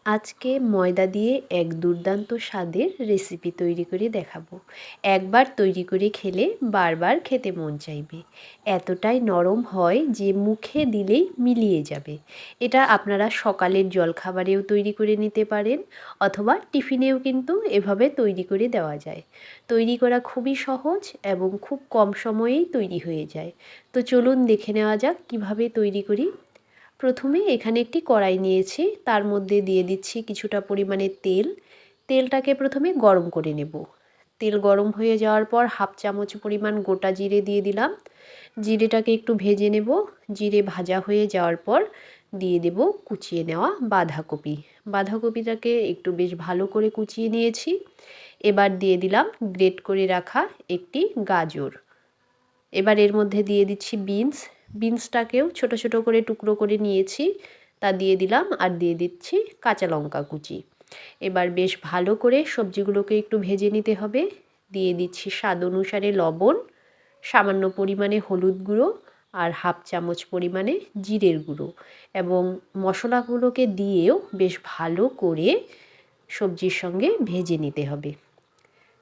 আজকে ময়দা দিয়ে এক দুর্দান্ত স্বাদের রেসিপি তৈরি করে দেখাবো। একবার তৈরি করে খেলে বারবার খেতে মন চাইবে। এতটাই নরম হয় যে মুখে দিলেই মিলিয়ে যাবে। এটা আপনারা সকালের জলখাবারেও তৈরি করে নিতে পারেন, অথবা টিফিনেও কিন্তু এভাবে তৈরি করে দেওয়া যায়। তৈরি করা খুবই সহজ এবং খুব কম সময়েই তৈরি হয়ে যায়। তো চলুন দেখে নেওয়া যাক কিভাবে তৈরি করি। প্রথমে এখানে একটি কড়াই নিয়েছি, তার মধ্যে দিয়ে দিচ্ছি কিছুটা পরিমাণে তেল। তেলটাকে প্রথমে গরম করে নেব। তেল গরম হয়ে যাওয়ার পর হাফ চামচ পরিমাণ গোটা জিরে দিয়ে দিলাম। জিরেটাকে একটু ভেজে নেব। জিরে ভাজা হয়ে যাওয়ার পর দিয়ে দেব কুচিয়ে নেওয়া বাঁধাকপি। বাঁধাকপিটাকে একটু বেশ ভালো করে কুচিয়ে নিয়েছি। এবার দিয়ে দিলাম গ্রেট করে রাখা একটি গাজর। এবার এর মধ্যে দিয়ে দিচ্ছি বিনসটাকেও ছোট ছোট করে টুকরো করে নিয়েছি, তা দিয়ে দিলাম। আর দিয়ে দিচ্ছি কাঁচা লঙ্কা কুচি। এবার বেশ ভালো করে সবজিগুলোকে একটু ভেজে নিতে হবে। দিয়ে দিচ্ছি স্বাদ অনুসারে লবণ, সামান্য পরিমাণে হলুদ গুঁড়ো আর হাফ চামচ পরিমাণে জিরের গুঁড়ো, এবং মশলাগুলোকে দিয়েও বেশ ভালো করে সবজির সঙ্গে ভেজে নিতে হবে।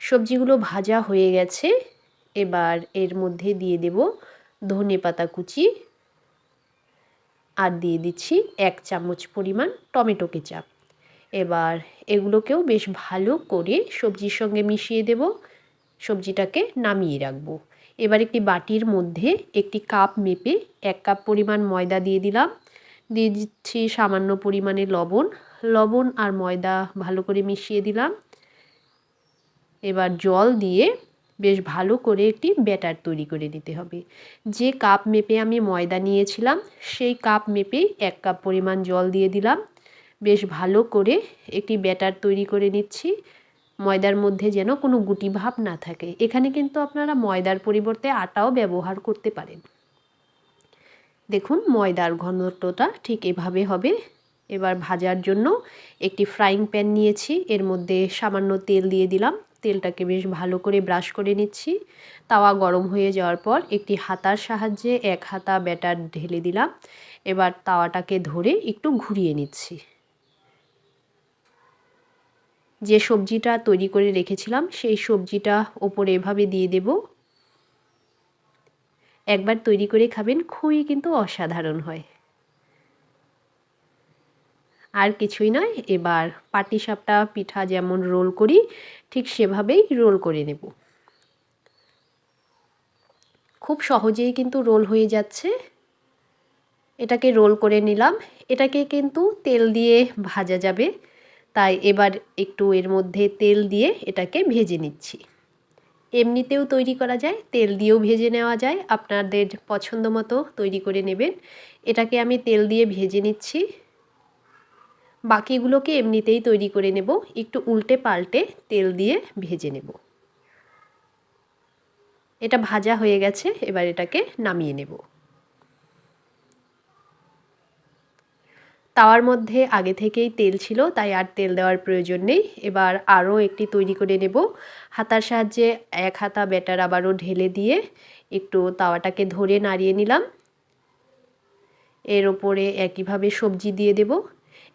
সবজিগুলো ভাজা হয়ে গেছে। এবার এর মধ্যে দিয়ে দেব ধনেপাতা কুচি, আর দিয়ে দিচ্ছি 1 চামচ পরিমাণ টমেটো কেচাপ। এবার এগুলোকেও বেশ ভালো করে সবজির সঙ্গে মিশিয়ে দেব। সবজিটাকে নামিয়ে রাখবো। এবার একটি বাটির মধ্যে একটি কাপ মেপে 1 কাপ পরিমাণ ময়দা দিয়ে দিলাম। দিয়ে দিচ্ছি সামান্য পরিমাণে লবণ আর ময়দা ভালো করে মিশিয়ে দিলাম। এবার জল দিয়ে বেশ ভালো করে একটি ব্যাটার তৈরি করে নিতে হবে। যে কাপ মেপে আমি ময়দা নিয়েছিলাম সেই কাপ মেপেই 1 কাপ পরিমাণ জল দিয়ে দিলাম। বেশ ভালো করে একটি ব্যাটার তৈরি করে নিচ্ছি। ময়দার মধ্যে যেন কোনো গুটি ভাব না থাকে। এখানে কিন্তু আপনারা ময়দার পরিবর্তে আটাও ব্যবহার করতে পারেন। দেখুন ময়দার ঘনত্বটা ঠিক এভাবে হবে। এবার ভাজার জন্য একটি ফ্রাইং প্যান নিয়েছি, এর মধ্যে সামান্য তেল দিয়ে দিলাম। তেলটাকে বেশ ভালো করে ব্রাশ করে নিচ্ছি। তাওয়া গরম হয়ে যাওয়ার পর একটি হাতার সাহায্যে 1 হাতা ব্যাটার ঢেলে দিলাম। এবার তাওয়াটাকে ধরে একটু ঘুরিয়ে নিচ্ছি। যে সবজিটা তৈরি করে রেখেছিলাম সেই সবজিটা ওপরে এভাবে দিয়ে দেব। একবার তৈরি করে খাবেন, খুবই কিন্তু অসাধারণ হয়। আর কিছুই নয়, এবার পাটিসাপটা পিঠা যেমন রোল করি ঠিক সেভাবেই রোল করে নেব। খুব সহজেই কিন্তু রোল হয়ে যাচ্ছে। এটাকে রোল করে নিলাম। এটাকে কিন্তু তেল দিয়ে ভাজা যাবে, তাই এবার একটু এর মধ্যে তেল দিয়ে এটাকে ভেজে নিচ্ছি। এমনিতেও তৈরি করা যায়, তেল দিয়েও ভেজে নেওয়া যায়, আপনাদের পছন্দ মতো তৈরি করে নেবেন। এটাকে আমি তেল দিয়ে ভেজে নিচ্ছি। বাকিগুলোকে এমনিতেই তৈরি করে নেব, একটু উল্টে পাল্টে তেল দিয়ে ভেজে নেব। এটা ভাজা হয়ে গেছে, এবার এটাকে নামিয়ে নেব। তাওয়ার মধ্যে আগে থেকেই তেল ছিল, তাই আর তেল দেওয়ার প্রয়োজন নেই। এবার আরও একটি তৈরি করে নেব। হাতার সাহায্যে 1 হাতা ব্যাটার আবারও ঢেলে দিয়ে একটু তাওয়াটাকে ধরে নাড়িয়ে নিলাম। এর ওপরে একইভাবে সবজি দিয়ে দেব।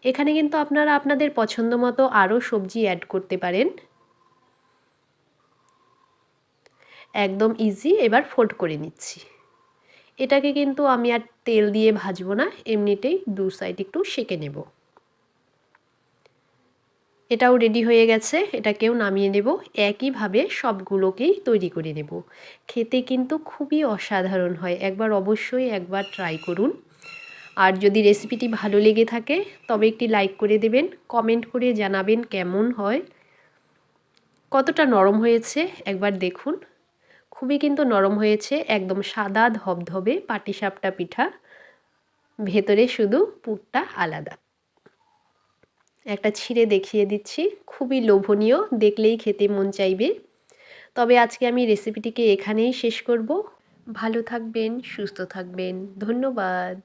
এখানে কিন্তু আপনারা আপনাদের পছন্দ মতো আরও সবজি অ্যাড করতে পারেন। একদম ইজি। এবার ফোল্ড করে নিচ্ছি। এটাকে কিন্তু আমি আর তেল দিয়ে ভাজবো না, এমনিতেই দু সাইড একটু সেঁকে নেব। এটাও রেডি হয়ে গেছে, এটাকেও নামিয়ে নেব। একইভাবে সবগুলোকেই তৈরি করে নেব। খেতে কিন্তু খুবই অসাধারণ হয়, অবশ্যই একবার ট্রাই করুন। আর যদি রেসিপিটি ভালো লেগে থাকে তবে একটি লাইক করে দেবেন, কমেন্ট করে জানাবেন কেমন হয়, কতটা নরম হয়েছে একবার দেখুন। খুবই কিন্তু নরম হয়েছে, একদম সাদা ধবধবে পাটিসাপটা পিঠা, ভেতরে শুধু পুরটা আলাদা। একটা ছিঁড়ে দেখিয়ে দিচ্ছি, খুবই লোভনীয়, দেখলেই খেতে মন চাইবে। তবে আজকে আমি রেসিপিটিকে এখানেই শেষ করব। ভালো থাকবেন, সুস্থ থাকবেন। ধন্যবাদ।